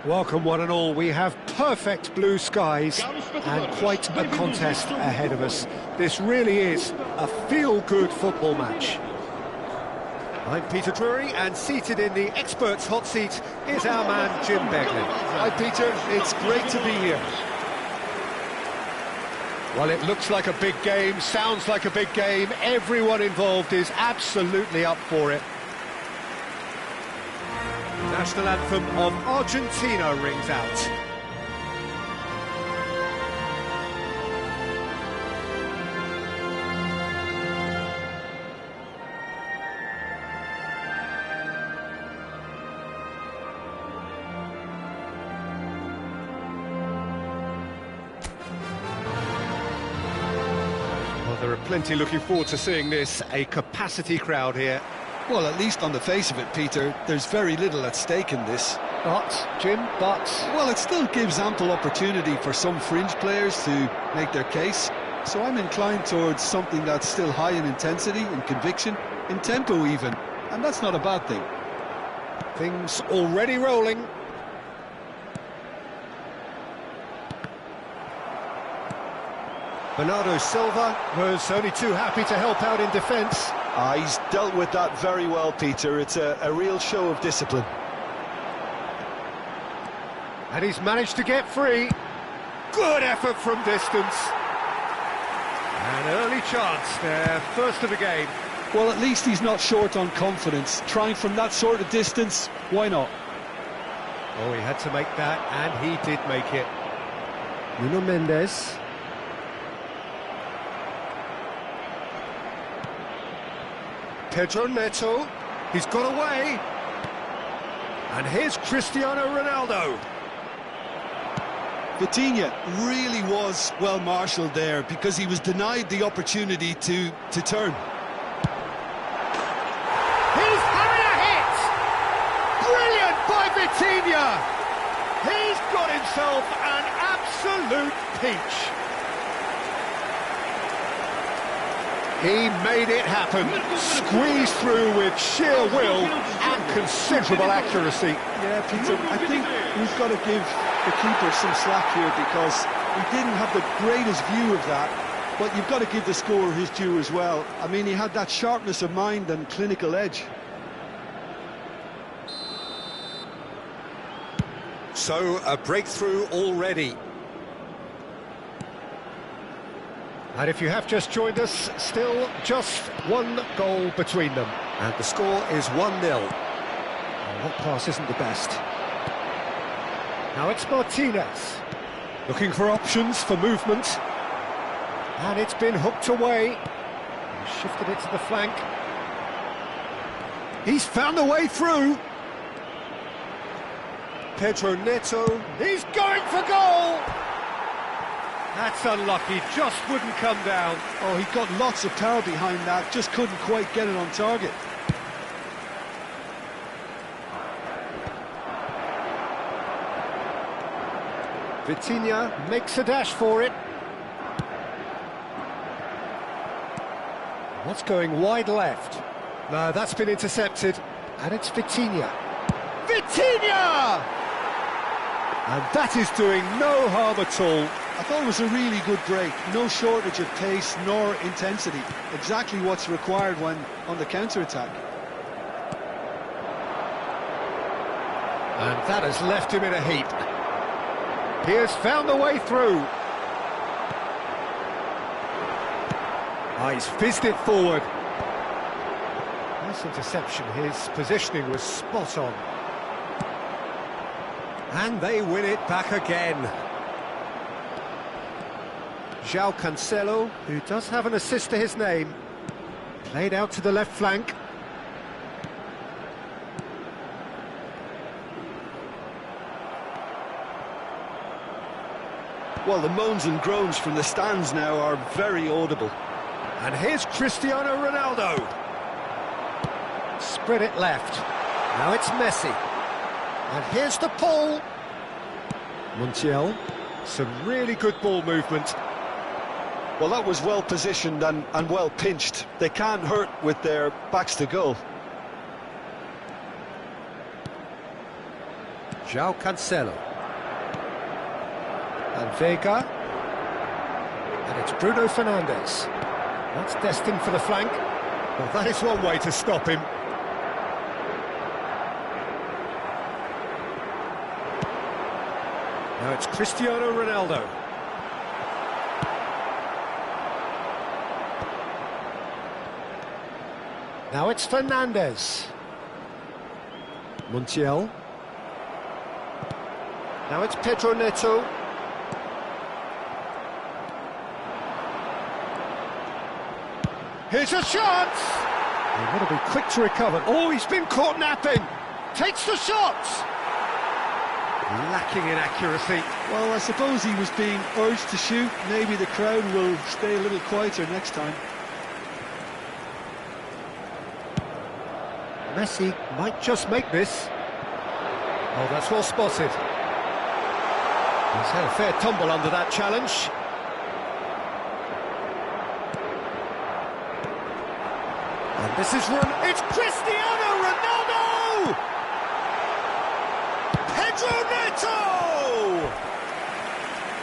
Welcome one and all. We have perfect blue skies and quite a contest ahead of us. This really is a feel-good football match. I'm Peter Drury, and seated in the experts' hot seat is our man Jim Begley. Hi Peter, it's great to be here. Well, it looks like a big game, sounds like a big game. Everyone involved is absolutely up for it. National anthem of Argentina rings out. Well, there are plenty looking forward to seeing this, a capacity crowd here. Well, at least on the face of it, Peter, there's very little at stake in this. But, Jim, Well, it still gives ample opportunity for some fringe players to make their case. So I'm inclined towards something that's still high in intensity, in conviction, in tempo even. And that's not a bad thing. Things already rolling. Bernardo Silva was only too happy to help out in defence. He's dealt with that very well, Peter. It's a real show of discipline. And he's managed to get free. Good effort from distance. An early chance there, first of the game. Well, at least he's not short on confidence. Trying from that sort of distance, why not? Oh, he had to make that, and he did make it. Nuno Mendes. Pedro Neto, he's got away, and here's Cristiano Ronaldo. Vitinha really was well marshalled there because he was denied the opportunity to turn. He's having a hit! Brilliant by Vitinha! He's got himself an absolute peach. He made it happen, squeezed through with sheer will and considerable accuracy. Yeah, Peter, I think we've got to give the keeper some slack here because he didn't have the greatest view of that, but you've got to give the scorer his due as well. I mean, he had that sharpness of mind and clinical edge. So, a breakthrough already. And if you have just joined us, still just one goal between them. And the score is 1-0. That pass isn't the best. Now it's Martinez. Looking for options for movement. And it's been hooked away. He's shifted it to the flank. He's found a way through. Pedro Neto. He's going for goal! That's unlucky, just wouldn't come down. Oh, he got lots of power behind that, just couldn't quite get it on target. Vitinha makes a dash for it. What's going wide left? No, that's been intercepted. And it's Vitinha. Vitinha! And that is doing no harm at all. I thought it was a really good break. No shortage of pace nor intensity. Exactly what's required when on the counter-attack. And that has left him in a heap. He has found a way through. He's fizzed it forward. Nice interception. His positioning was spot on. And they win it back again. João Cancelo, who does have an assist to his name, played out to the left flank. Well, the moans and groans from the stands now are very audible. And here's Cristiano Ronaldo. Spread it left. Now it's Messi. And here's the pull. Montiel. Some really good ball movement. Well, that was well positioned and well pinched. They can't hurt with their backs to goal. João Cancelo. And Vega. And it's Bruno Fernandes. That's destined for the flank. Well, that is one way to stop him. Now it's Cristiano Ronaldo. Now it's Fernandes. Montiel. Now it's Pedro Neto. Here's a chance! He's got to be quick to recover. Oh, he's been caught napping. Takes the shot! Lacking in accuracy. Well, I suppose he was being urged to shoot. Maybe the crowd will stay a little quieter next time. Messi might just make this. Oh, that's well spotted. He's had a fair tumble under that challenge. And this is it's Cristiano Ronaldo! Pedro Neto!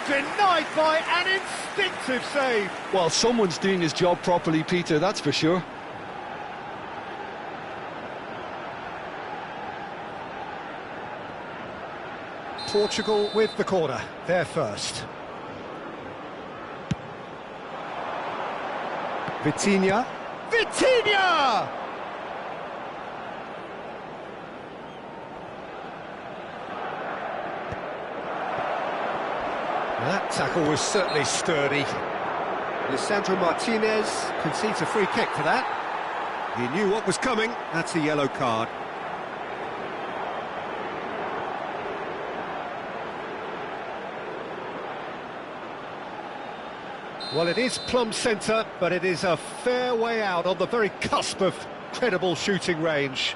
Denied by an instinctive save. Well, someone's doing his job properly, Peter, that's for sure. Portugal with the corner, they're first. Vitinha. Vitinha! That tackle was certainly sturdy. Lisandro Martinez concedes a free kick for that. He knew what was coming. That's a yellow card. Well, it is plumb centre, but it is a fair way out on the very cusp of credible shooting range.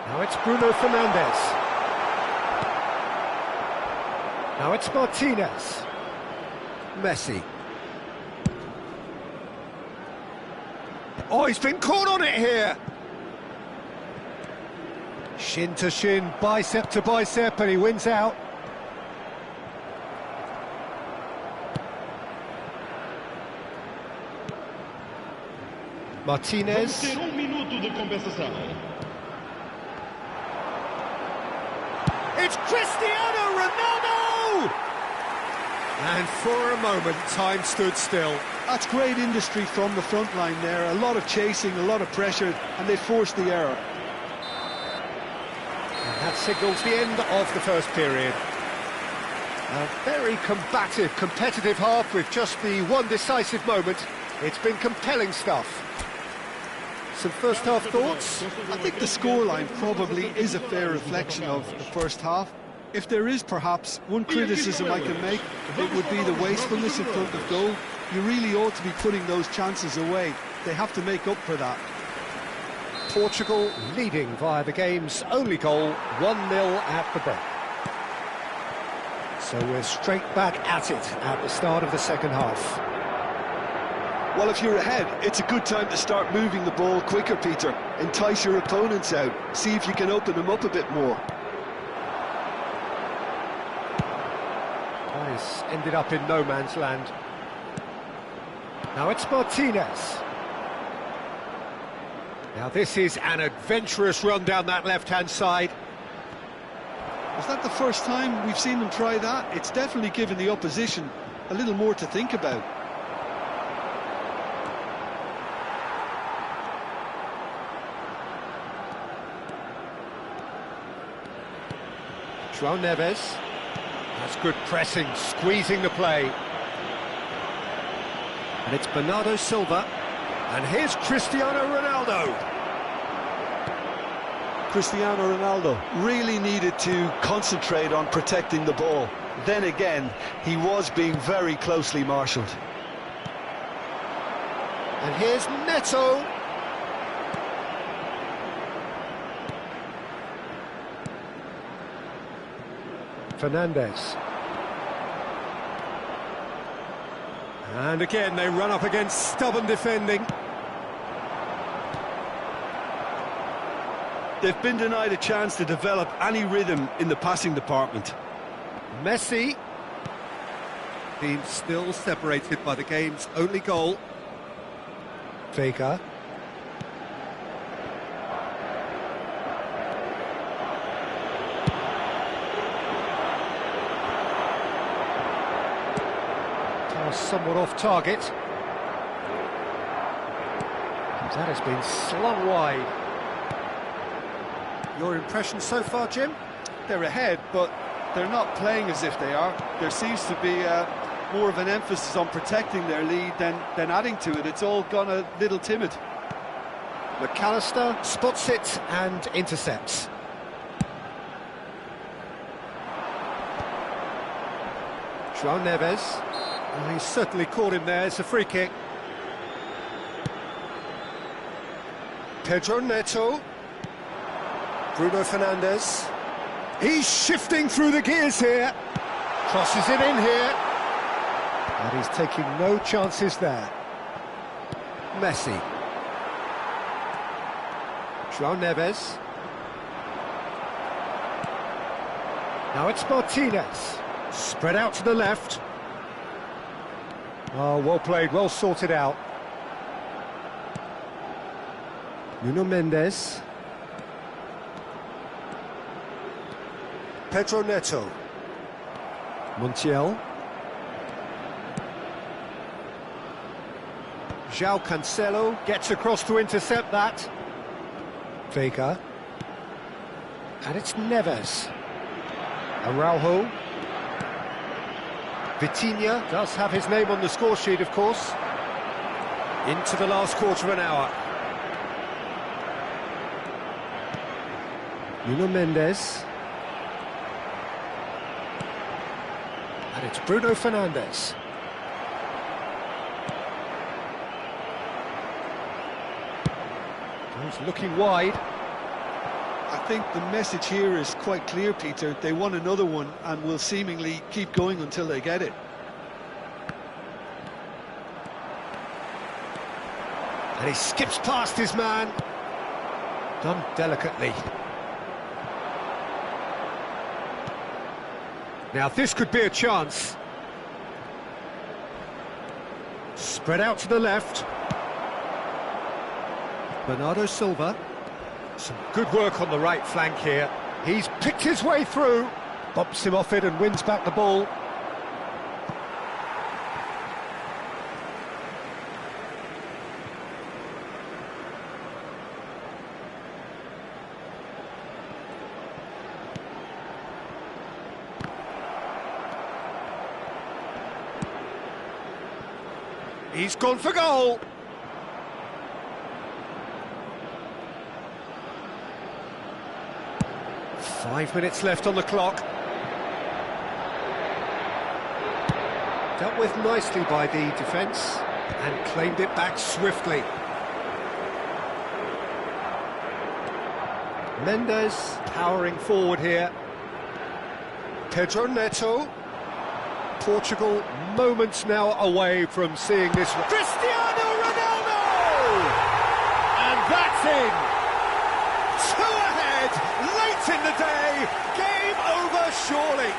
Now it's Bruno Fernandes. Now it's Martinez. Messi. Oh, he's been caught on it here. Shin to shin, bicep to bicep, and he wins out. Martinez. It's Cristiano Ronaldo! And for a moment, time stood still. That's great industry from the front line there. A lot of chasing, a lot of pressure, and they forced the error. And that signals the end of the first period. A very combative, competitive half with just the one decisive moment. It's been compelling stuff. Some first-half thoughts? I think the scoreline probably is a fair reflection of the first half. If there is perhaps one criticism I can make, it would be the wastefulness in front of goal. You really ought to be putting those chances away. They have to make up for that. Portugal leading via the game's only goal, 1-0 at the break. So we're straight back at it at the start of the second half. Well, if you're ahead, it's a good time to start moving the ball quicker, Peter. Entice your opponents out. See if you can open them up a bit more. He's ended up in no man's land. Now it's Martinez. Now this is an adventurous run down that left-hand side. Is that the first time we've seen them try that? It's definitely given the opposition a little more to think about. João Neves. That's good pressing, squeezing the play. And it's Bernardo Silva. And here's Cristiano Ronaldo. Cristiano Ronaldo really needed to concentrate on protecting the ball. Then again, he was being very closely marshalled. And here's Neto. Fernandes. And again, they run up against stubborn defending. They've been denied a chance to develop any rhythm in the passing department. Messi. Team still separated by the game's only goal. Vega. Somewhat off target. That has been slung wide. Your impression so far, Jim? They're ahead, but they're not playing as if they are. There seems to be more of an emphasis on protecting their lead than adding to it. It's all gone a little timid. McAllister spots it and intercepts. João Neves. Oh, he's certainly caught him there. It's a free kick. Pedro Neto. Bruno Fernandes. He's shifting through the gears here. Crosses it in here. And he's taking no chances there. Messi. João Neves. Now it's Martinez. Spread out to the left. Oh, well played, well sorted out. Nuno Mendes. Pedro Neto. Montiel. João Cancelo gets across to intercept that. Vega. And it's Neves. Araujo. Vitinha does have his name on the score sheet, of course. Into the last quarter of an hour. Nuno Mendes. And it's Bruno Fernandes. He's looking wide. I think the message here is quite clear, Peter. They want another one and will seemingly keep going until they get it. And he skips past his man. Done delicately. Now this could be a chance. Spread out to the left. Bernardo Silva. Some good work on the right flank here. He's picked his way through. Bumps him off it and wins back the ball. He's gone for goal. Five minutes left on the clock. Dealt with nicely by the defence and claimed it back swiftly. Mendes powering forward here. Pedro Neto. Portugal moments now away from seeing this one. Cristiano Ronaldo! And that's in! Two ahead, late in the day, game over surely.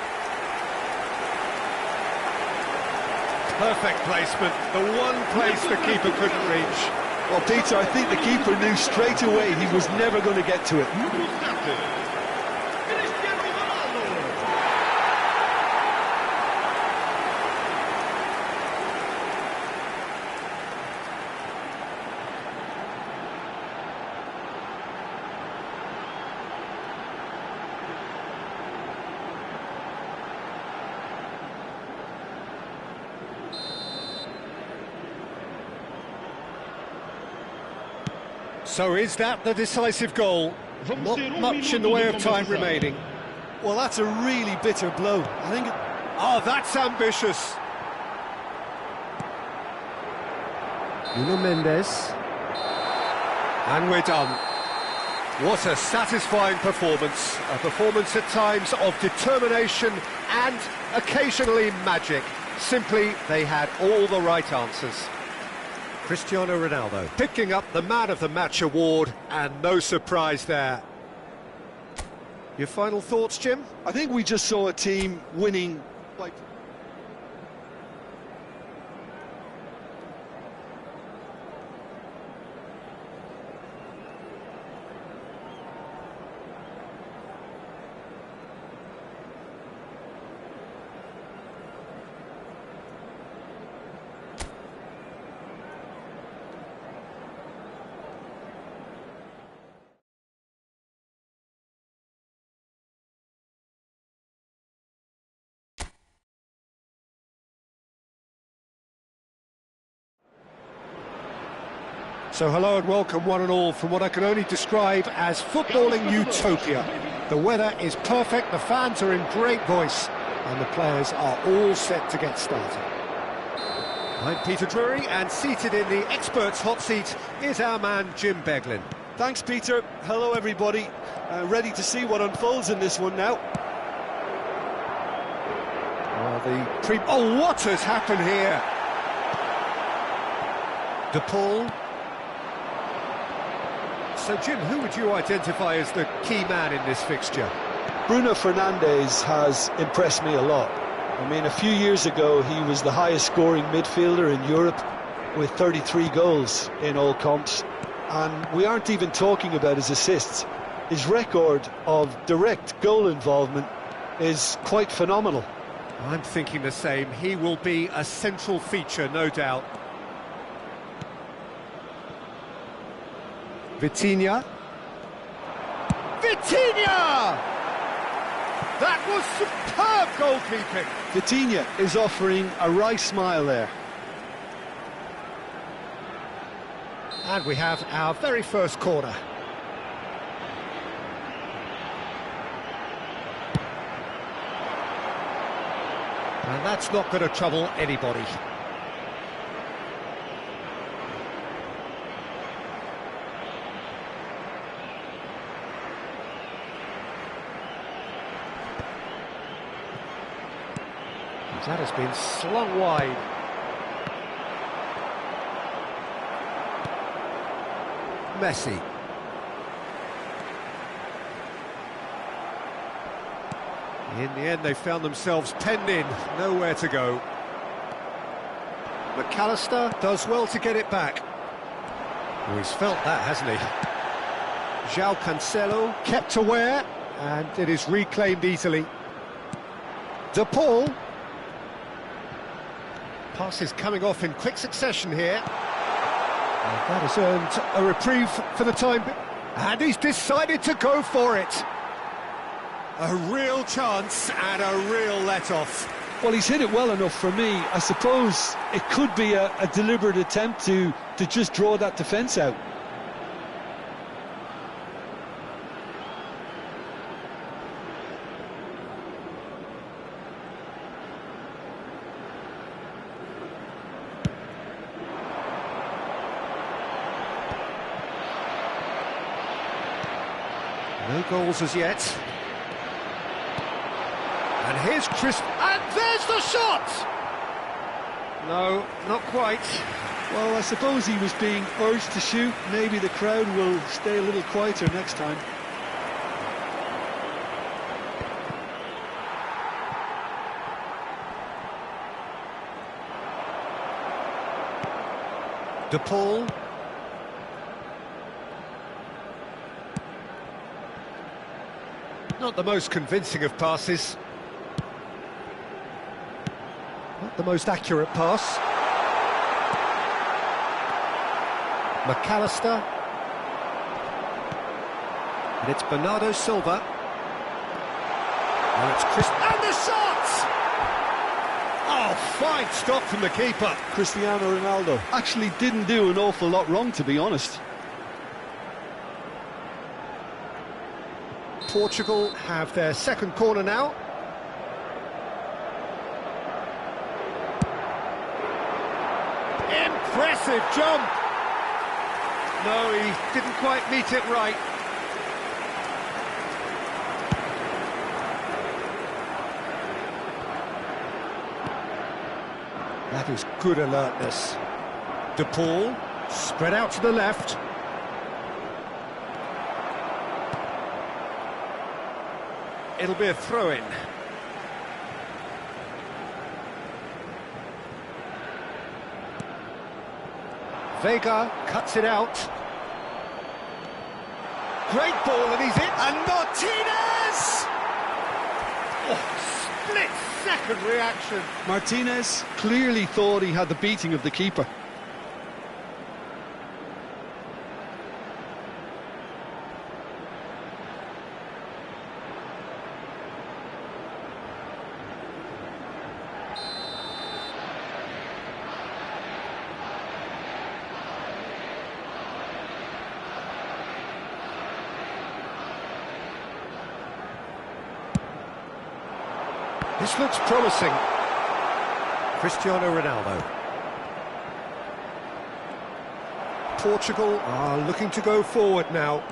Perfect placement, the one place the keeper couldn't reach. Well, Peter, I think the keeper knew straight away he was never going to get to it. So is that the decisive goal? Not much in the way of time remaining. Well, that's a really bitter blow. I think Oh, that's ambitious. Nuno Mendes. And we're done. What a satisfying performance. A performance at times of determination and occasionally magic. Simply, they had all the right answers. Cristiano Ronaldo picking up the Man of the Match award, and no surprise there. Your final thoughts, Jim? I think we just saw a team winning by... So hello and welcome one and all from what I can only describe as footballing utopia. The weather is perfect, the fans are in great voice, and the players are all set to get started. I'm Peter Drury, and seated in the experts' hot seat is our man Jim Beglin. Thanks, Peter. Hello, everybody. Ready to see what unfolds in this one now. Oh, what has happened here? De Paul. So, Jim, who would you identify as the key man in this fixture? Bruno Fernandes has impressed me a lot. I mean, a few years ago, he was the highest-scoring midfielder in Europe with 33 goals in all comps. And we aren't even talking about his assists. His record of direct goal involvement is quite phenomenal. I'm thinking the same. He will be a central feature, no doubt. Vitinha. Vitinha! That was superb goalkeeping. Vitinha is offering a wry smile there. And we have our very first corner. And that's not going to trouble anybody. That has been slung wide. Messi. In the end, they found themselves penned in, nowhere to go. McAllister does well to get it back. Oh, he's felt that, hasn't he? João Cancelo kept aware, and it is reclaimed easily. De Paul. Passes coming off in quick succession here. And that has earned a reprieve for the time. And he's decided to go for it. A real chance and a real let-off. Well, he's hit it well enough for me. I suppose it could be a deliberate attempt to just draw that defence out. No goals as yet. And here's Chris, and there's the shot! No, not quite. Well, I suppose he was being urged to shoot. Maybe the crowd will stay a little quieter next time. De Paul. Not the most convincing of passes. Not the most accurate pass. McAllister. And it's Bernardo Silva. And it's Chris. And the shot! Oh, fine stop from the keeper. Cristiano Ronaldo actually didn't do an awful lot wrong, to be honest. Portugal have their second corner now. Impressive jump! No, he didn't quite meet it right. That is good alertness. De Paul, spread out to the left. It'll be a throw-in. Vega cuts it out. Great ball, and he's in. And Martinez! Oh, split-second reaction. Martinez clearly thought he had the beating of the keeper. This looks promising. Cristiano Ronaldo. Portugal are looking to go forward now.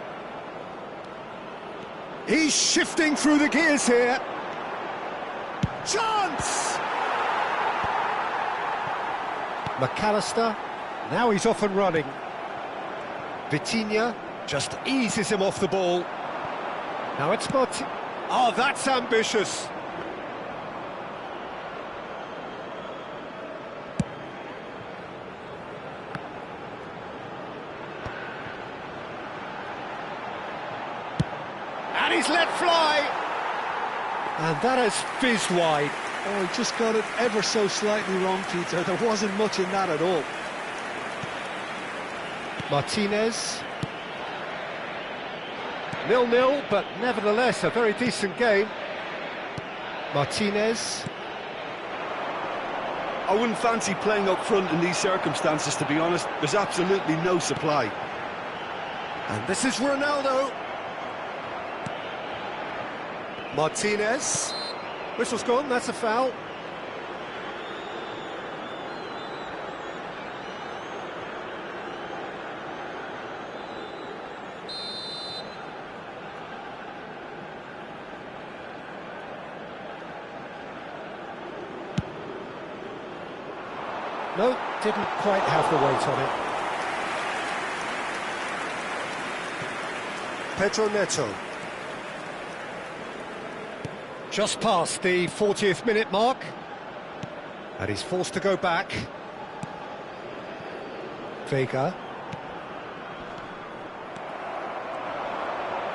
He's shifting through the gears here. Chance! McAllister, now he's off and running. Vitinha just eases him off the ball. Now it's Martin. Oh, that's ambitious. And he's let fly. And that has fizzed wide. Oh, he just got it ever so slightly wrong, Peter. There wasn't much in that at all. Martinez. 0-0, but nevertheless a very decent game. Martinez. I wouldn't fancy playing up front in these circumstances, to be honest. There's absolutely no supply. And this is Ronaldo. Martinez. Whistle's gone, that's a foul. No, didn't quite have the weight on it. Pedro Neto. Just past the 40th minute mark. And he's forced to go back. Vega.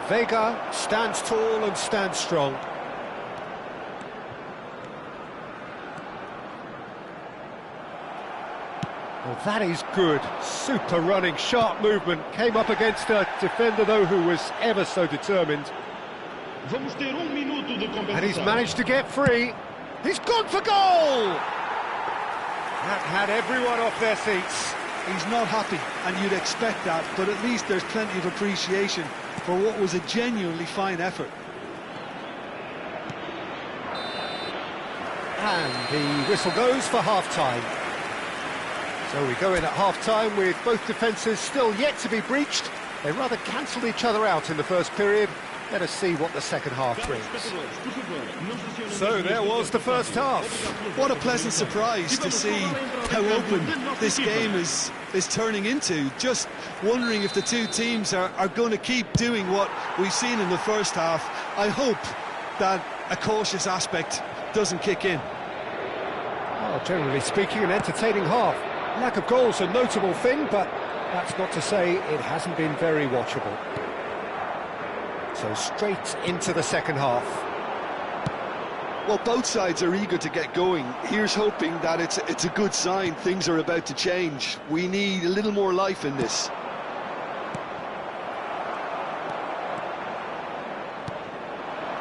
Vega stands tall and stands strong. Well, that is good. Super running, sharp movement. Came up against a defender, though, who was ever so determined. And he's managed to get free. He's gone for goal! That had everyone off their seats. He's not happy, and you'd expect that, but at least there's plenty of appreciation for what was a genuinely fine effort. And the whistle goes for half-time. So we go in at half-time with both defences still yet to be breached. They rather cancelled each other out in the first period. Let us see what the second half brings. So there was the first half. What a pleasant surprise to see how open this game is turning into. Just wondering if the two teams are going to keep doing what we've seen in the first half. I hope that a cautious aspect doesn't kick in. Well, generally speaking, an entertaining half. Lack of goals a notable thing, but that's not to say it hasn't been very watchable. So straight into the second half. Well, both sides are eager to get going. Here's hoping that it's a good sign. Things are about to change. We need a little more life in this.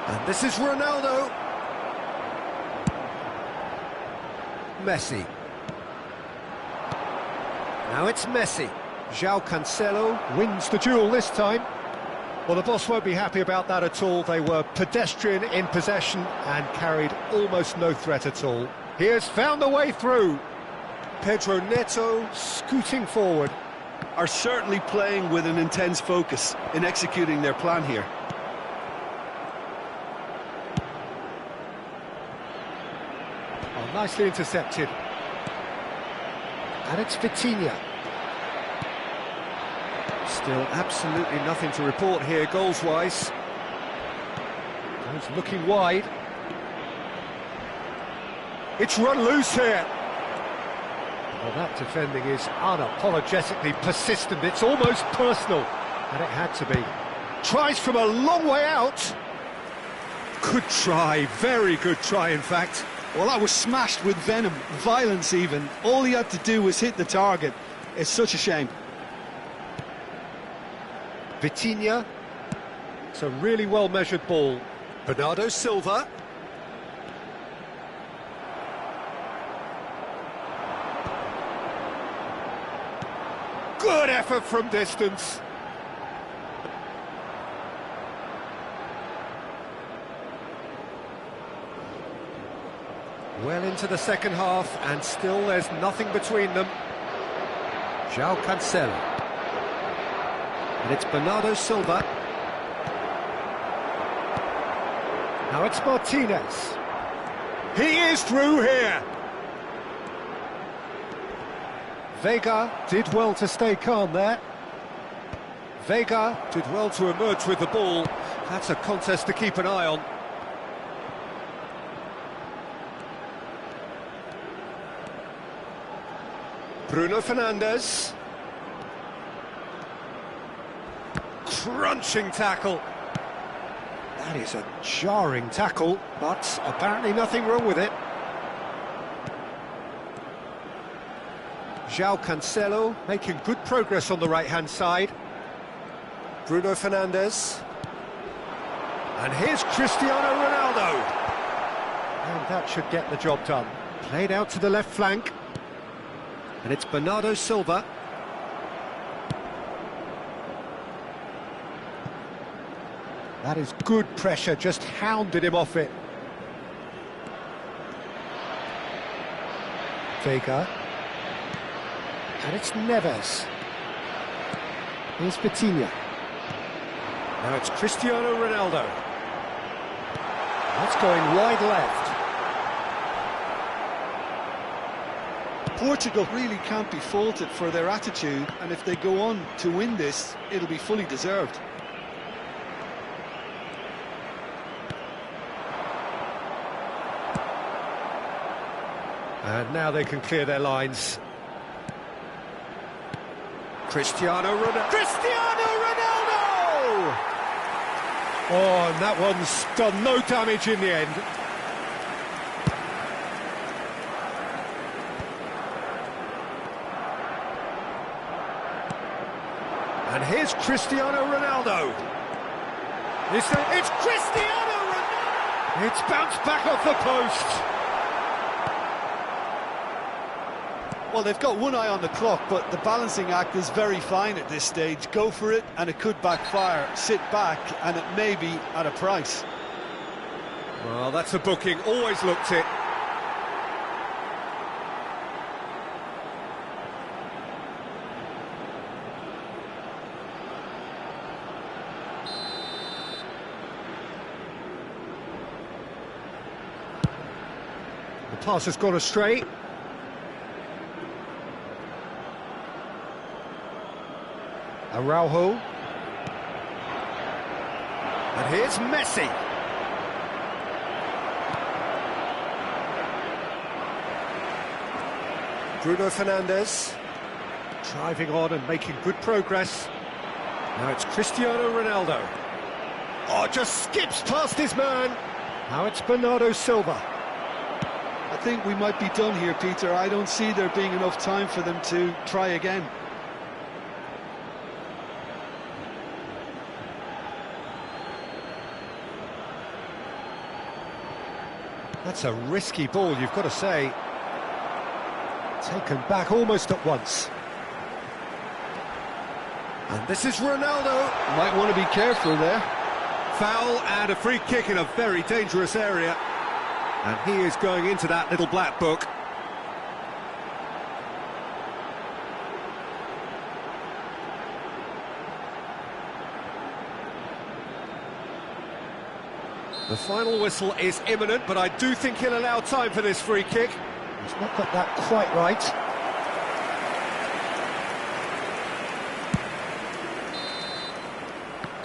And this is Ronaldo. Messi. Now it's Messi. João Cancelo wins the duel this time. Well, the boss won't be happy about that at all. They were pedestrian in possession and carried almost no threat at all. He has found the way through. Pedro Neto scooting forward. Are certainly playing with an intense focus in executing their plan here. Oh, nicely intercepted. And it's Vitinha. Still absolutely nothing to report here, goals-wise. He's looking wide. It's run loose here. Well, that defending is unapologetically persistent. It's almost personal, and it had to be. Tries from a long way out. Good try, very good try, in fact. Well, that was smashed with venom, violence even. All he had to do was hit the target. It's such a shame. Vitinha. It's a really well-measured ball. Bernardo Silva. Good effort from distance. Well into the second half, and still there's nothing between them. João Cancelo. And it's Bernardo Silva. Now it's Martinez. He is through here. Vega did well to stay calm there. Vega did well to emerge with the ball. That's a contest to keep an eye on. Bruno Fernandes. Crunching tackle. That is a jarring tackle, but apparently nothing wrong with it. João Cancelo making good progress on the right-hand side. Bruno Fernandes. And here's Cristiano Ronaldo. And that should get the job done. Played out to the left flank. And it's Bernardo Silva. That is good pressure, just hounded him off it. Vega. And it's Neves. Here's Vitinha. Now it's Cristiano Ronaldo. That's going wide left. Portugal really can't be faulted for their attitude, and if they go on to win this, it'll be fully deserved. And now they can clear their lines. Cristiano Ronaldo! Cristiano Ronaldo! Oh, and that one's done no damage in the end. And here's Cristiano Ronaldo. It's Cristiano Ronaldo! It's bounced back off the post. Well, they've got one eye on the clock, but the balancing act is very fine at this stage. Go for it, and it could backfire. Sit back, and it may be at a price. Well, that's a booking. Always looked it. The pass has gone astray. Araujo. And here's Messi. Bruno Fernandes. Driving on and making good progress. Now it's Cristiano Ronaldo. Oh, just skips past his man. Now it's Bernardo Silva. I think we might be done here, Peter. I don't see there being enough time for them to try again. That's a risky ball, you've got to say. Taken back almost at once. And this is Ronaldo. Might want to be careful there. Foul and a free kick in a very dangerous area. And he is going into that little black book. The final whistle is imminent, but I do think he'll allow time for this free kick. He's not got that quite right.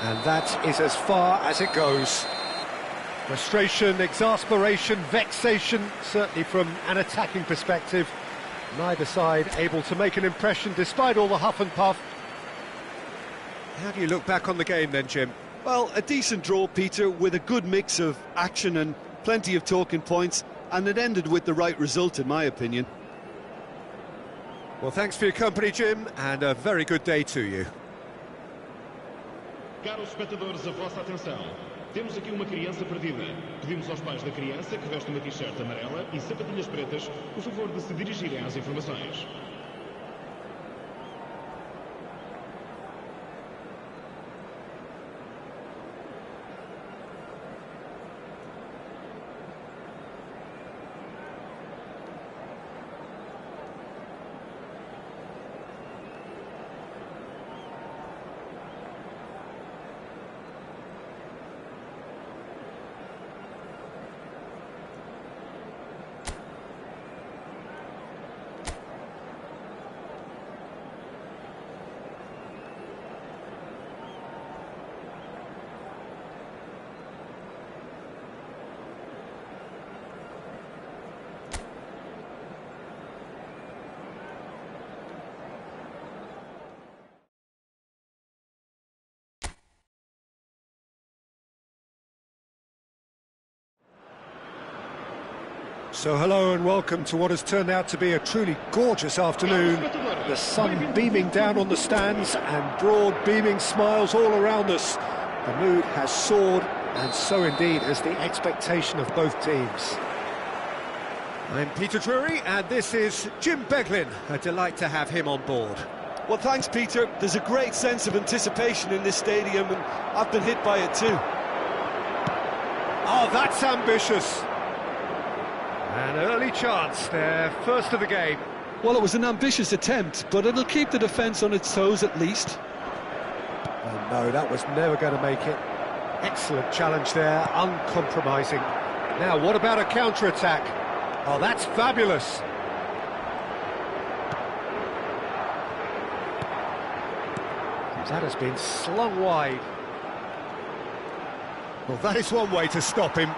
And that is as far as it goes. Frustration, exasperation, vexation, certainly from an attacking perspective. Neither side able to make an impression despite all the huff and puff. How do you look back on the game then, Jim? Well, a decent draw, Peter, with a good mix of action and plenty of talking points, and it ended with the right result, in my opinion. Well, thanks for your company, Jim, and a very good day to you. Caros espectadores, a vossa atenção. Temos aqui uma criança perdida. Pedimos aos pais da criança, que veste uma t-shirt amarela e sapatilhas pretas, o favor de se dirigirem às informações. So hello and welcome to what has turned out to be a truly gorgeous afternoon. The sun beaming down on the stands and broad beaming smiles all around us. The mood has soared, and so indeed has the expectation of both teams. I'm Peter Drury and this is Jim Beglin. A delight to have him on board. Well, thanks, Peter. There's a great sense of anticipation in this stadium, and I've been hit by it too. Oh, that's ambitious. An early chance there, first of the game. Well, it was an ambitious attempt, but it'll keep the defence on its toes at least. Oh no, that was never going to make it. Excellent challenge there, uncompromising. Now, what about a counter-attack? Oh, that's fabulous. That has been slung wide. Well, that is one way to stop him.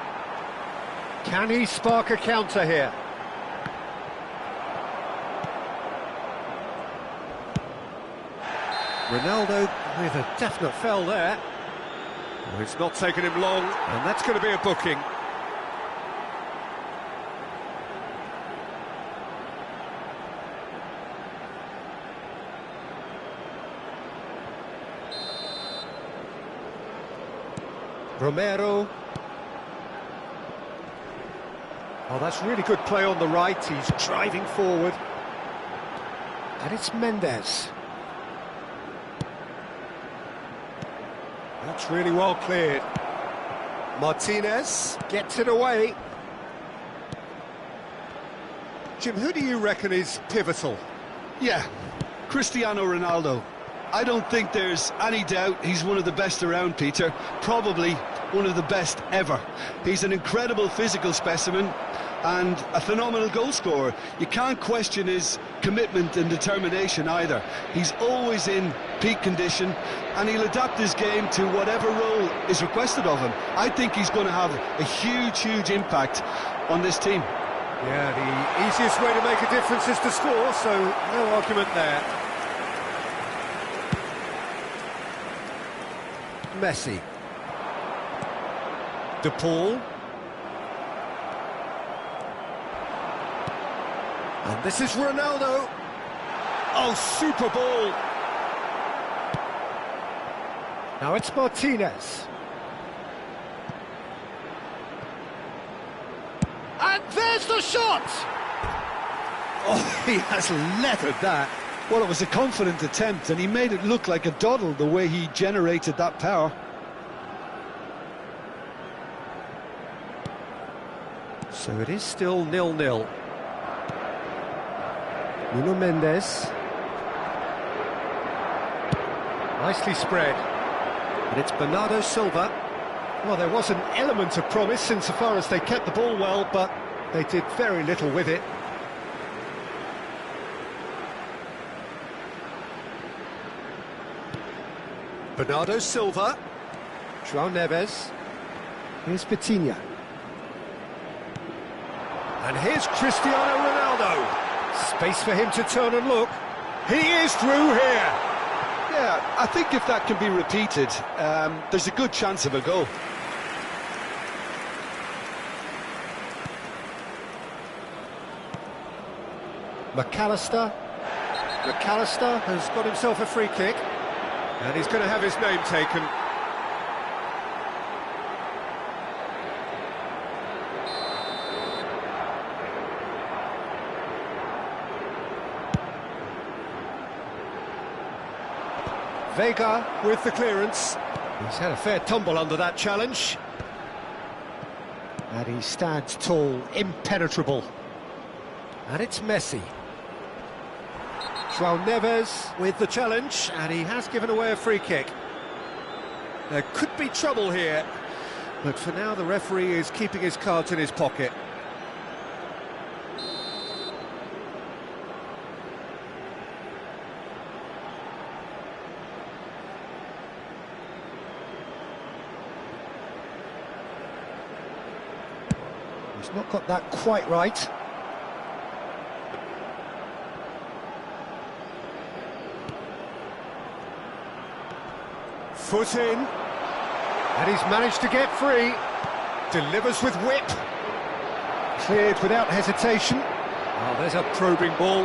Can he spark a counter here? Ronaldo with a definite foul there. Oh, it's not taken him long, and that's going to be a booking. Romero. Oh, that's really good play on the right. He's driving forward. And it's Mendes. That's really well cleared. Martinez gets it away. Jim, who do you reckon is pivotal? Yeah, Cristiano Ronaldo. I don't think there's any doubt he's one of the best around, Peter. Probably one of the best ever. He's an incredible physical specimen and a phenomenal goal scorer. You can't question his commitment and determination either. He's always in peak condition, and he'll adapt his game to whatever role is requested of him. I think he's going to have a huge impact on this team. Yeah, the easiest way to make a difference is to score, so no argument there. Messi. De Paul. And this is Ronaldo. Oh, super ball. Now it's Martinez. And there's the shot! Oh, he has leathered that. Well, it was a confident attempt, and he made it look like a doddle the way he generated that power. So it is still 0-0. Nuno Mendes. Nicely spread. And it's Bernardo Silva. Well, there was an element of promise insofar as they kept the ball well, but they did very little with it. Bernardo Silva. João Neves. Here's Vitinha. And here's Cristiano Ronaldo. Space for him to turn and look. He is through here. Yeah, I think if that can be repeated, there's a good chance of a goal. McAllister. McAllister has got himself a free kick. And he's going to have his name taken. Vega with the clearance. He's had a fair tumble under that challenge. And he stands tall, impenetrable. And it's Messi. João Neves with the challenge, and he has given away a free kick. There could be trouble here, but for now the referee is keeping his cards in his pocket. He's not got that quite right. Foot in, and he's managed to get free. Delivers with whip. Cleared without hesitation. Oh, there's a probing ball.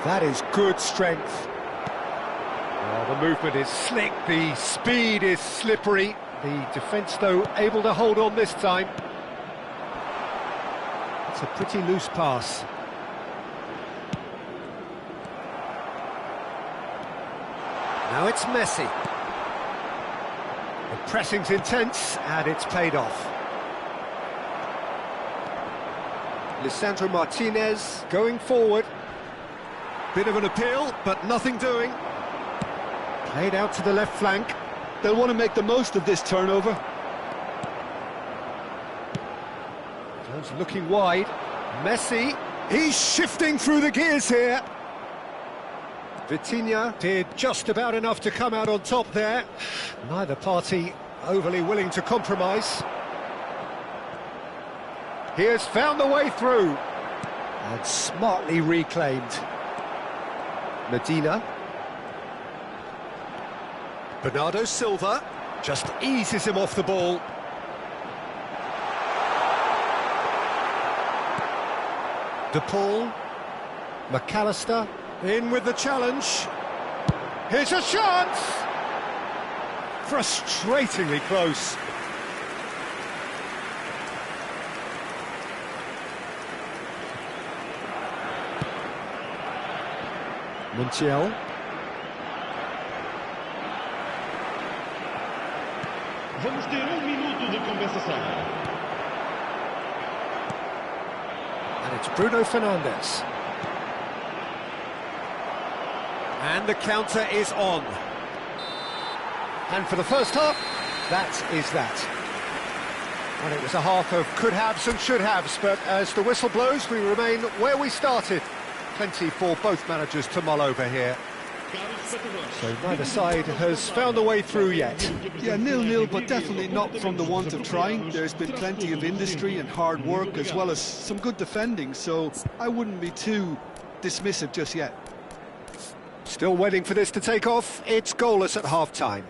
That is good strength. Oh, the movement is slick, the speed is slippery. The defence, though, able to hold on this time. It's a pretty loose pass. Now it's Messi. The pressing's intense, and it's paid off. Lisandro Martinez going forward. Bit of an appeal, but nothing doing. Played out to the left flank. They'll want to make the most of this turnover. Jones looking wide. Messi, he's shifting through the gears here. Vitinha did just about enough to come out on top there. Neither party overly willing to compromise. He has found the way through. And smartly reclaimed. Medina. Bernardo Silva just eases him off the ball. De Paul. McAllister in with the challenge. Here's a chance! Frustratingly close. Montiel. Vamos ter minuto de compensação. And it's Bruno Fernandes. And the counter is on. And for the first half, that is that. And it was a half of could-haves and should-haves, but as the whistle blows, we remain where we started. Plenty for both managers to mull over here. So neither side has found a way through yet. Yeah, 0-0, but definitely not from the want of trying. There's been plenty of industry and hard work, as well as some good defending, so I wouldn't be too dismissive just yet. Still waiting for this to take off. It's goalless at half-time.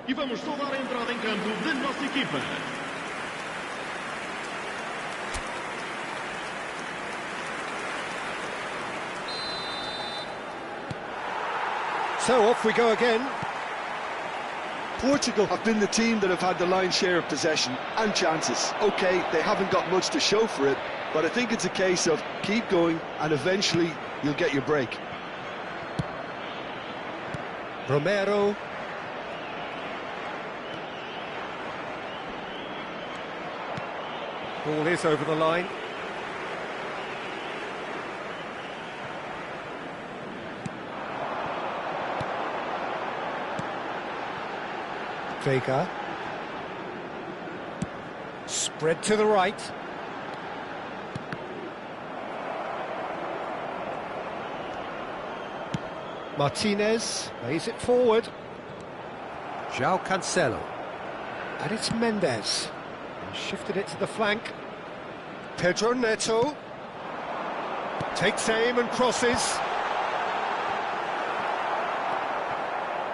E vamos saudar a entrada em campo da nossa equipa. So off we go again. Portugal have been the team that have had the lion's share of possession and chances. OK, they haven't got much to show for it, but I think it's a case of keep going and eventually you'll get your break. Romero. Ball is over the line. Vega. Spread to the right. Martinez lays it forward. João Cancelo. And it's Mendes. He shifted it to the flank. Pedro Neto. Takes aim and crosses.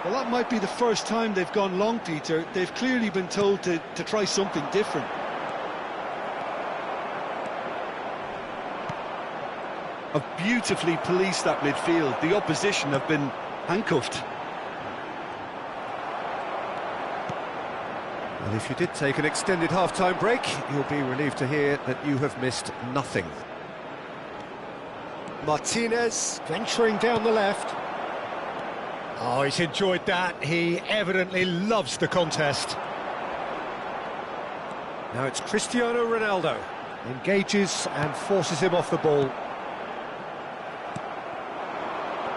Well, that might be the first time they've gone long, Peter. They've clearly been told to try something different. Have beautifully policed that midfield. The opposition have been handcuffed. And if you did take an extended half-time break, you'll be relieved to hear that you have missed nothing. Martinez venturing down the left. Oh, he's enjoyed that. He evidently loves the contest. Now it's Cristiano Ronaldo. Engages and forces him off the ball.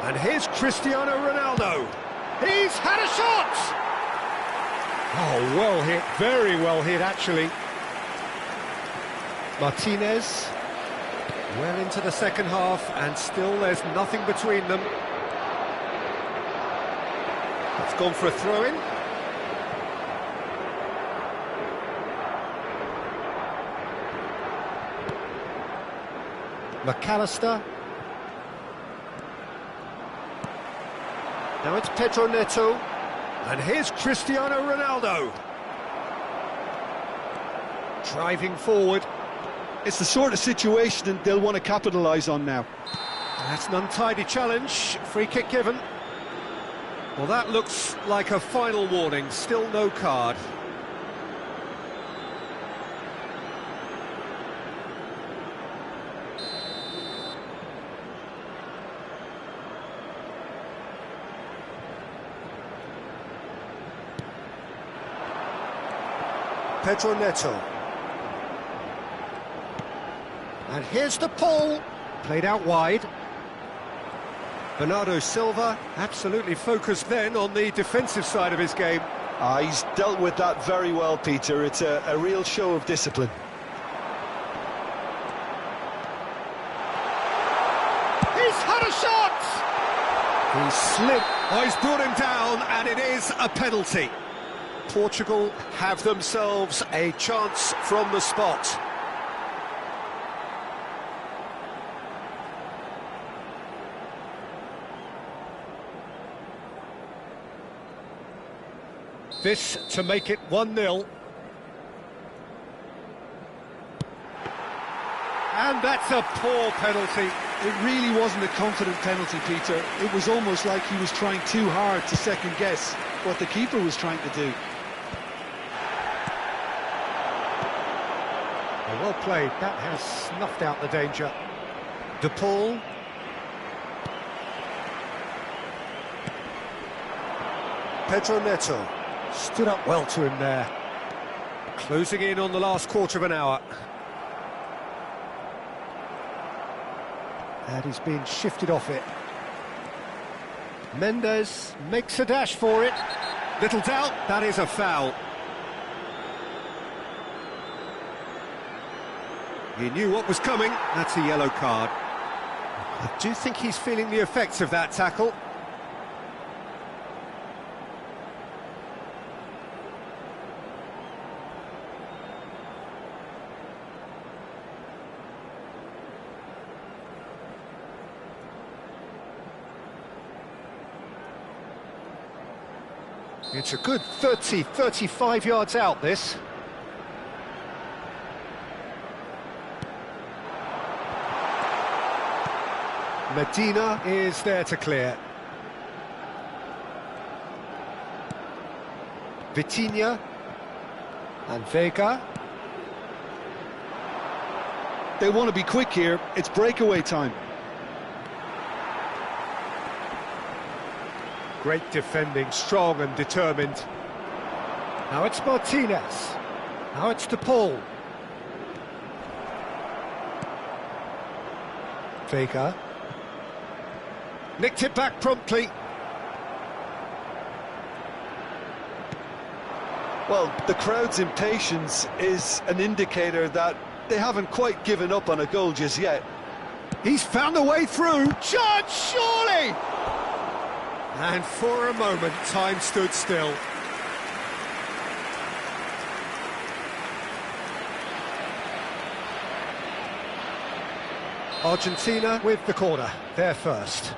And here's Cristiano Ronaldo. He's had a shot! Oh, well hit, very well hit, actually. Martinez, well into the second half, and still there's nothing between them. It's gone for a throw-in. McAllister. Now it's Pedro Neto. And here's Cristiano Ronaldo. Driving forward. It's the sort of situation that they'll want to capitalise on now. That's an untidy challenge. Free kick given. Well, that looks like a final warning. Still no card. Pedro Neto. And here's the pull. Played out wide. Bernardo Silva absolutely focused then on the defensive side of his game. He's dealt with that very well, Peter. It's a real show of discipline. He's had a shot! He slipped. Oh, he's brought him down, and it is a penalty. Portugal have themselves a chance from the spot. This to make it 1-0. And that's a poor penalty. It really wasn't a confident penalty, Peter. It was almost like he was trying too hard to second-guess what the keeper was trying to do. Well played. That has snuffed out the danger. De Paul. Pedro Neto. Stood up well to him there. Closing in on the last quarter of an hour. And he's been shifted off it. Mendes makes a dash for it. Little doubt, that is a foul. He knew what was coming. That's a yellow card. I do think he's feeling the effects of that tackle. It's a good 30, 35 yards out, this. Medina is there to clear. Vitinha. And Vega. They want to be quick here. It's breakaway time. Great defending, strong and determined. Now it's Martinez. Now it's De Paul. Vega. Nicked it back promptly. Well, the crowd's impatience is an indicator that they haven't quite given up on a goal just yet. He's found a way through. Chance, surely! And for a moment, time stood still. Argentina with the corner, they're first.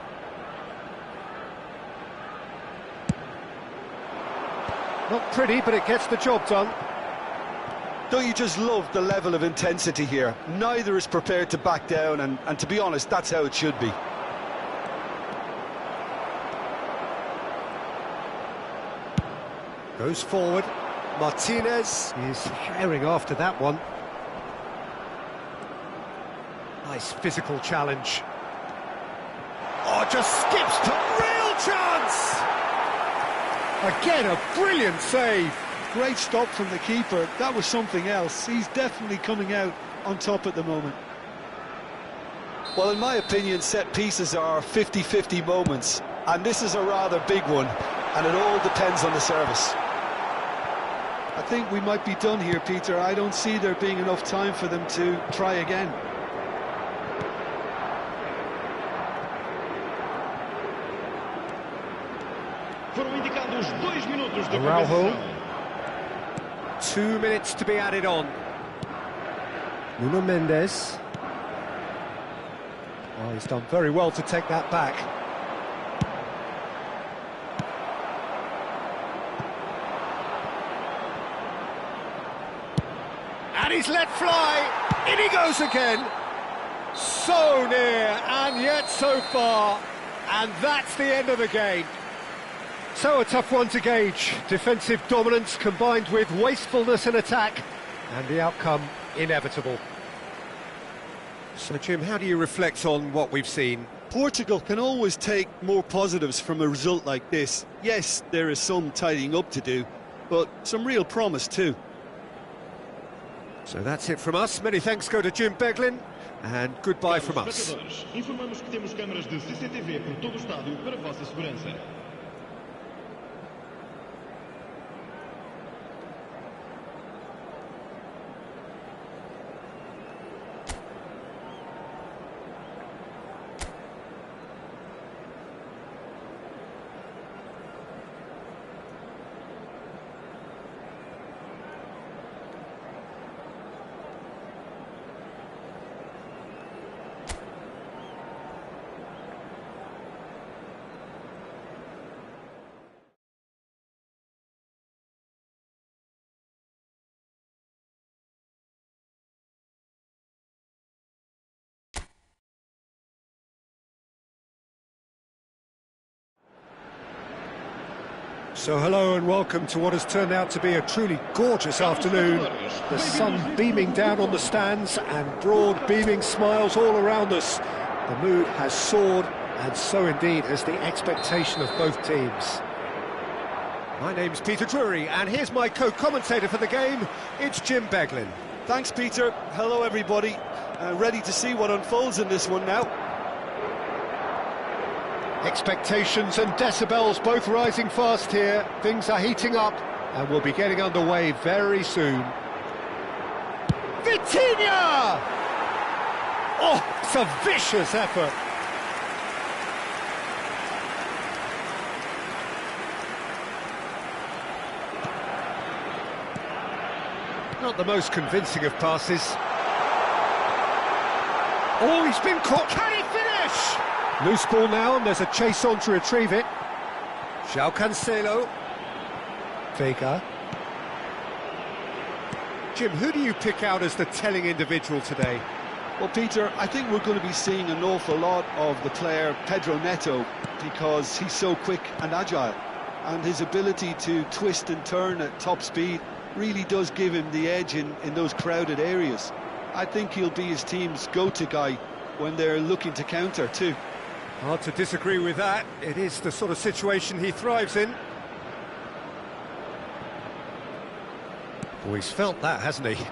Not pretty, but it gets the job done. Don't you just love the level of intensity here? Neither is prepared to back down, and to be honest, that's how it should be. Goes forward. Martinez is herring after that one. Nice physical challenge. Oh, just skips to real chance! Again, a brilliant save. Great stop from the keeper. That was something else. He's definitely coming out on top at the moment. Well, in my opinion, set pieces are 50-50 moments, and this is a rather big one, and it all depends on the service. I think we might be done here, Peter. I don't see there being enough time for them to try again. Foram indicados 2 minutos de Araujo. compensação. 2 minutes to be added on. Nuno Mendes. Oh, he's done very well to take that back. And he's let fly. In he goes again. So near, and yet so far. And that's the end of the game. So a tough one to gauge. Defensive dominance combined with wastefulness in attack, and the outcome inevitable. So Jim, how do you reflect on what we've seen? Portugal can always take more positives from a result like this. Yes, there is some tidying up to do, but some real promise too. So that's it from us. Many thanks go to Jim Beglin, and goodbye from us. Espectadores, informamos que temos câmaras de CCTV por todo o estádio para a vossa segurança. So hello and welcome to what has turned out to be a truly gorgeous afternoon. The sun beaming down on the stands and broad beaming smiles all around us. The mood has soared, and so indeed has the expectation of both teams. My name's Peter Drury, and here's my co-commentator for the game, it's Jim Beglin. Thanks, Peter. Hello, everybody. Ready to see what unfolds in this one now. Expectations and decibels both rising fast here. Things are heating up, and we'll be getting underway very soon. Vitinha! Oh, it's a vicious effort. Not the most convincing of passes. Oh, he's been caught. Can he finish? Loose ball now, and there's a chase on to retrieve it. João Cancelo. Vega. Jim, who do you pick out as the telling individual today? Well, Peter, I think we're going to be seeing an awful lot of the player Pedro Neto because he's so quick and agile. and his ability to twist and turn at top speed really does give him the edge in those crowded areas. I think he'll be his team's go-to guy when they're looking to counter too. Hard to disagree with that. It is the sort of situation he thrives in. Oh, he's felt that, hasn't he?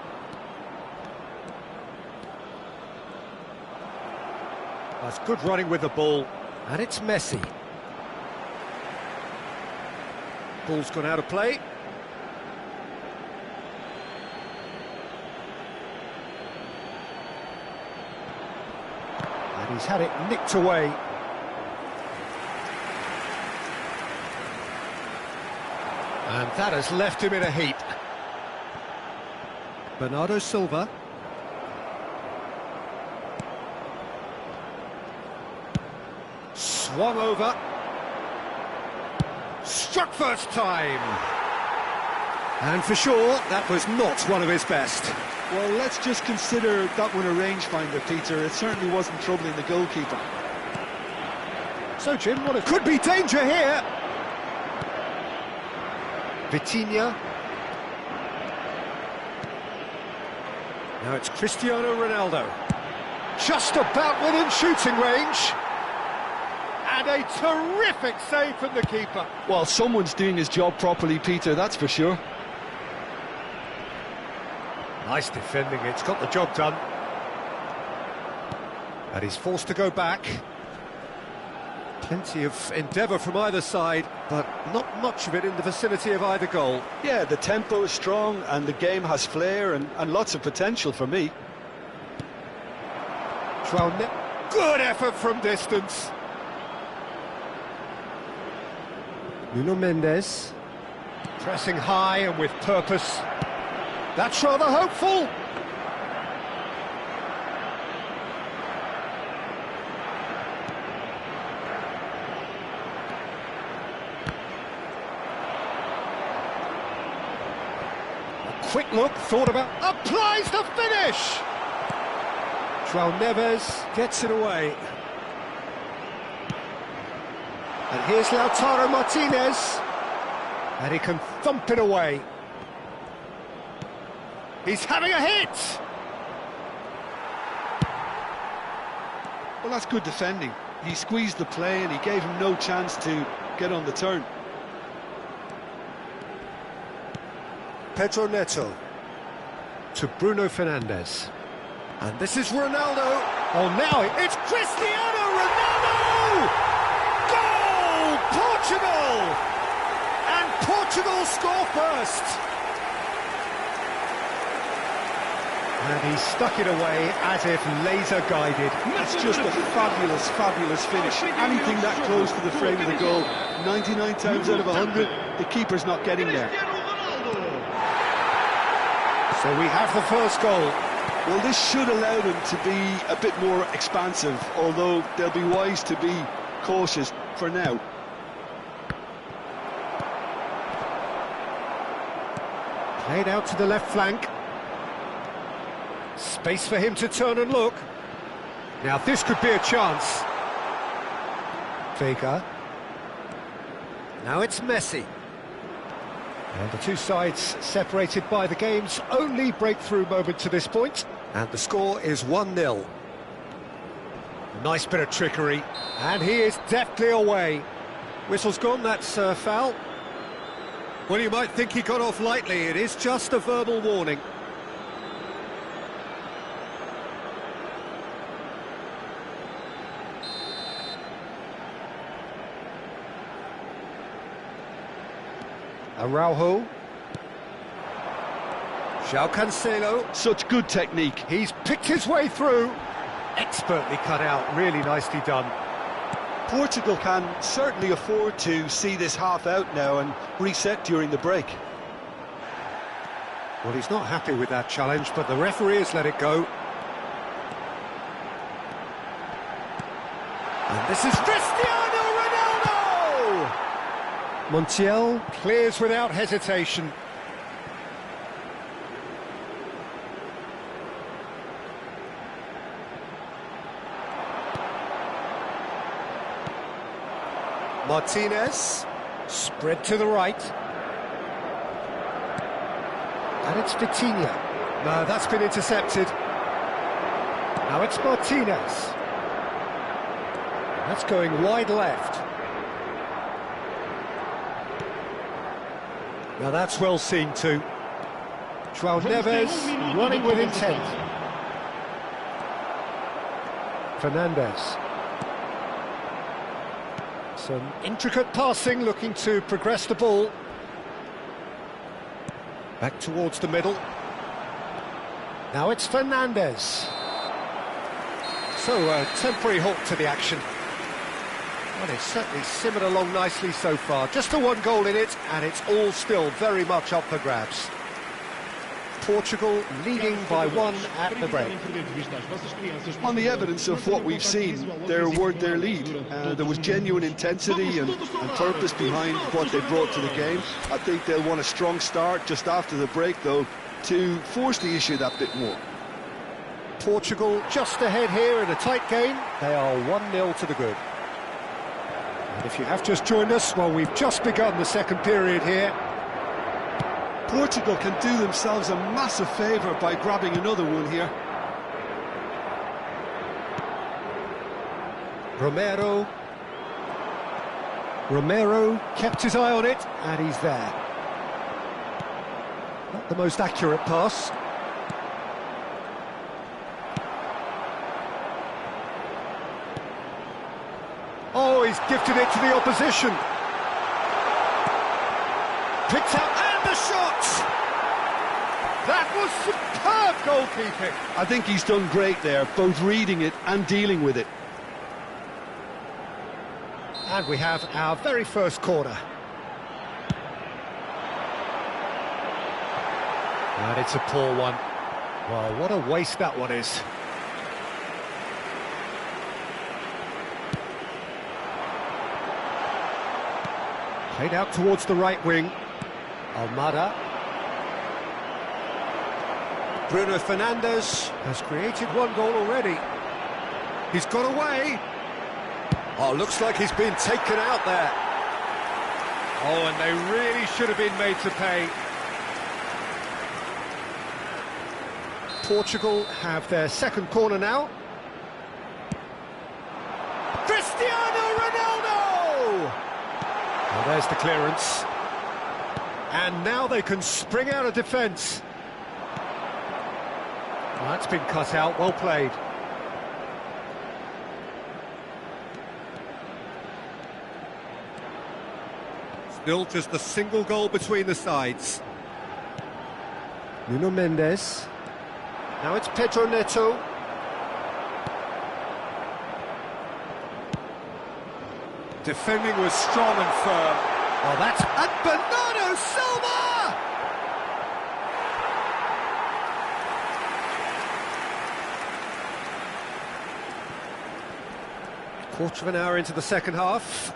That's good running with the ball, and it's messy. Ball's gone out of play. And he's had it nicked away. And that has left him in a heap. Bernardo Silva. Swung over. Struck first time. And for sure, that was not one of his best. Well, let's just consider that one a rangefinder, Peter. It certainly wasn't troubling the goalkeeper. So, Jim, could be danger here. Vitinha. Now it's Cristiano Ronaldo. Just about within shooting range. And a terrific save from the keeper. Well, someone's doing his job properly, Peter, that's for sure. Nice defending, it's got the job done. And he's forced to go back. Plenty of endeavour from either side, but not much of it in the vicinity of either goal. Yeah, the tempo is strong and the game has flair and lots of potential for me. Good effort from distance. Nuno Mendes. Pressing high and with purpose. That's rather hopeful. Quick look, thought about, applies the finish! João Neves gets it away. And here's Lautaro Martinez. And he can thump it away. He's having a hit! Well, that's good defending. He squeezed the play and he gave him no chance to get on the turn. Pedro Neto to Bruno Fernandes. And this is Ronaldo. Oh, now it's Cristiano Ronaldo! Goal! Portugal! And Portugal score first. And he stuck it away as if laser guided. It's just a fabulous, fabulous finish. Anything that close to the frame of the goal, 99 times out of 100, the keeper's not getting there. So we have the first goal. Well, this should allow them to be a bit more expansive, although they'll be wise to be cautious for now. Played out to the left flank. Space for him to turn and look. Now this could be a chance. Vega. Now it's Messi. And the two sides separated by the game's only breakthrough moment to this point. And the score is 1-0. Nice bit of trickery. And he is deftly away. Whistle's gone, that's foul. Well, you might think he got off lightly. It is just a verbal warning. Araujo. João Cancelo. Such good technique. He's picked his way through. Expertly cut out, really nicely done. Portugal can certainly afford to see this half out now and reset during the break. Well, he's not happy with that challenge, but the referee has let it go. And this is Cristiano Ronaldo! Montiel clears without hesitation. Martinez. Spread to the right. And it's Vitinha. No, that's been intercepted. Now it's Martinez. That's going wide left. Now that's well seen too. João Neves running with intent. Fernandes. Some intricate passing, looking to progress the ball. Back towards the middle. Now it's Fernandes. So, a temporary halt to the action. Well, it's certainly simmered along nicely so far. Just the one goal in it, and it's all still very much up for grabs. Portugal leading by 1 at the break. On the evidence of what we've seen, they're worth their lead. There was genuine intensity and purpose behind what they brought to the game. I think they'll want a strong start just after the break, though, to force the issue that bit more. Portugal just ahead here in a tight game. They are 1-0 to the good. And if you have just joined us, well, we've just begun the second period here. Portugal can do themselves a massive favour by grabbing another one here. Romero kept his eye on it, and he's there. Not the most accurate pass. Oh, he's gifted it to the opposition. Picked up, and the shot! That was superb goalkeeping. I think he's done great there, both reading it and dealing with it. And we have our very first corner. And it's a poor one. Well, what a waste that one is. Played out towards the right wing. Almada. Bruno Fernandes has created one goal already. He's got away. Oh, looks like he's been taken out there. Oh, and they really should have been made to pay. Portugal have their second corner now. Cristiano Ronaldo! Well, there's the clearance. And now they can spring out of defence. Well, that's been cut out, well played. Still just a single goal between the sides. Nuno Mendes. Now it's Pedro Neto. Defending was strong and firm. Oh, that's... And Bernardo Silva! Quarter of an hour into the second half.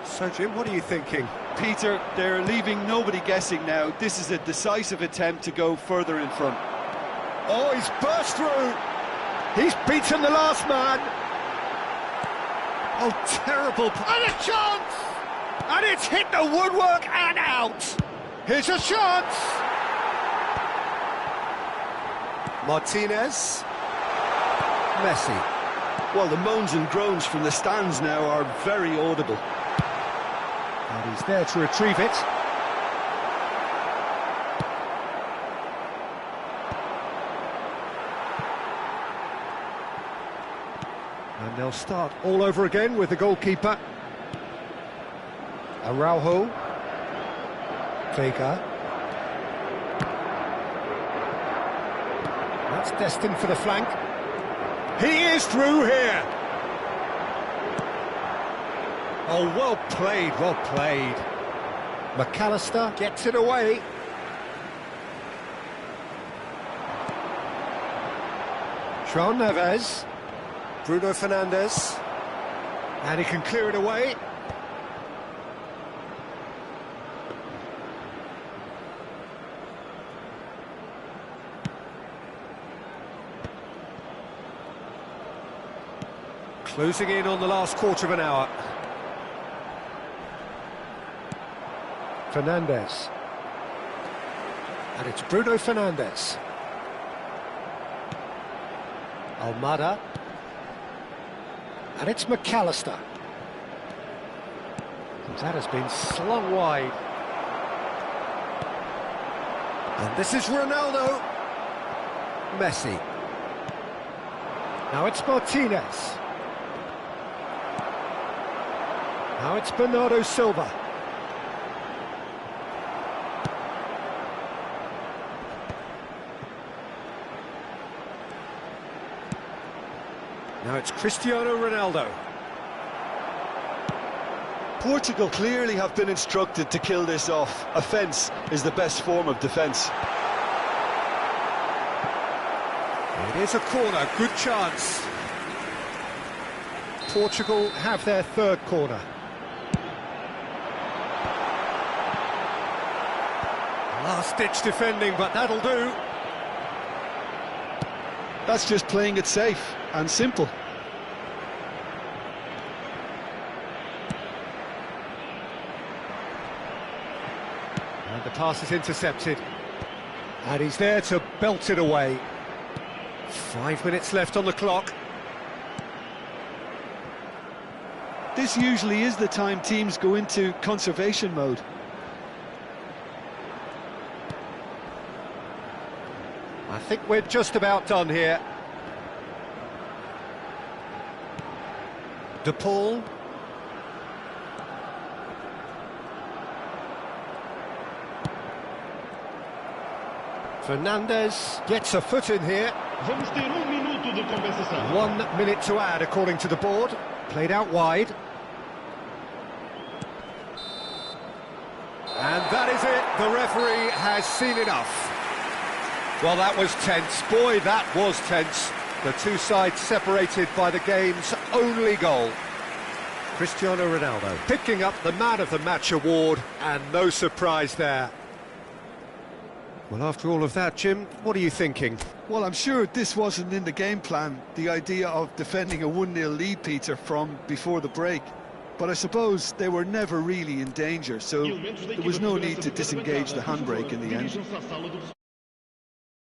So, Jim, what are you thinking? Peter, they're leaving nobody guessing now. This is a decisive attempt to go further in front. Oh, he's burst through. He's beaten the last man. Oh, terrible. And a chance! And it's hit the woodwork and out. Here's a chance. Martinez. Messi. Well, the moans and groans from the stands now are very audible. And he's there to retrieve it. And they'll start all over again with the goalkeeper. Araujo. Vega. That's destined for the flank. He is through here. Oh, well played, well played. McAllister gets it away. João Neves. Bruno Fernandes. And he can clear it away. Closing in on the last quarter of an hour. Fernandes. And it's Bruno Fernandes. Almada. And it's McAllister. That has been slung wide. And this is Ronaldo. Messi. Now it's Martinez. Now it's Bernardo Silva. Now it's Cristiano Ronaldo. Portugal clearly have been instructed to kill this off. Offence is the best form of defence. It is a corner, good chance. Portugal have their third corner. Last-ditch defending, but that'll do. That's just playing it safe and simple. And the pass is intercepted. And he's there to belt it away. 5 minutes left on the clock. This usually is the time teams go into conservation mode. I think we're just about done here. De Paul. Fernandes gets a foot in here. Vamos ter minuto de compensação. 1 minute to add according to the board. Played out wide. And that is it. The referee has seen enough. Well, that was tense. Boy, that was tense. The two sides separated by the game's only goal. Cristiano Ronaldo picking up the Man of the Match award, and no surprise there. Well, after all of that, Jim, what are you thinking? Well, I'm sure this wasn't in the game plan, the idea of defending a 1-0 lead, Peter, from before the break. But I suppose they were never really in danger, so there was no need to disengage the handbrake in the end.